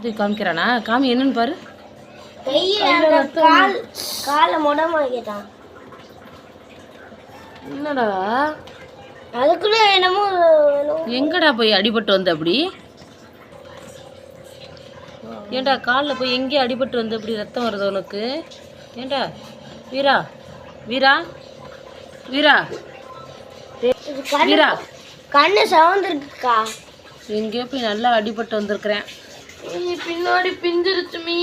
இது காமிக்கிறானா? காமி என்னன்னு பாரு. காலை முடமாக்கிட்டான். என்னடா அதுக்குள்ள என்னமோ எங்கடா போய் அடிபட்டு வந்த அப்படி? ஏண்டா காலில் போய் எங்கேயும் அடிபட்டு வந்து அப்படி ரத்தம் வருது உனக்கு? ஏண்டா வீரா வீரா வீரா வீரா கண்ணு சவந்திருக்குக்கா. எங்கேயோ போய் நல்லா அடிபட்டு வந்திருக்கிறேன். பின்னாடி பிஞ்சிருச்சுமீ.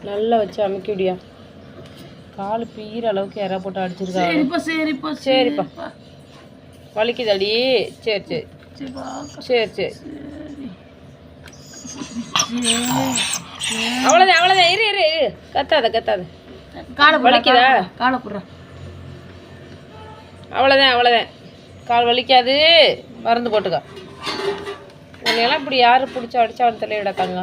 நல்லா வச்சு அமுக்கி விடியா. கால் பீற அளவுக்கு யாரா போட்டு அடிச்சிருக்கா? சரிப்பா சரிப்பா. வலிக்குதாடி? சரி சரி சரி சரி அவ்வளோதான் அவ்வளோதான். இரு இரு இரு, கத்தாத கத்தாத. காலை வலிக்குதா? காலை போடுறேன். அவ்வளோதான் அவ்வளோதான். கால் வலிக்காது, மருந்து போட்டுக்கோ. உன்னையெல்லாம் இப்படி யார் பிடிச்சி அடிச்சா அவன் தலையை விடக்காங்க?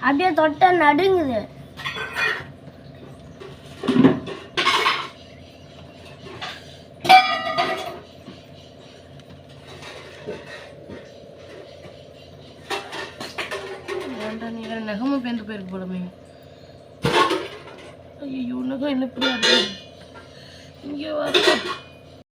அப்படியே தொட்ட நடுங்குது. நகமும் பேந்து போயிருக்கு போலமே. ஐயோ நகம் என்ன இப்படி இங்கே வர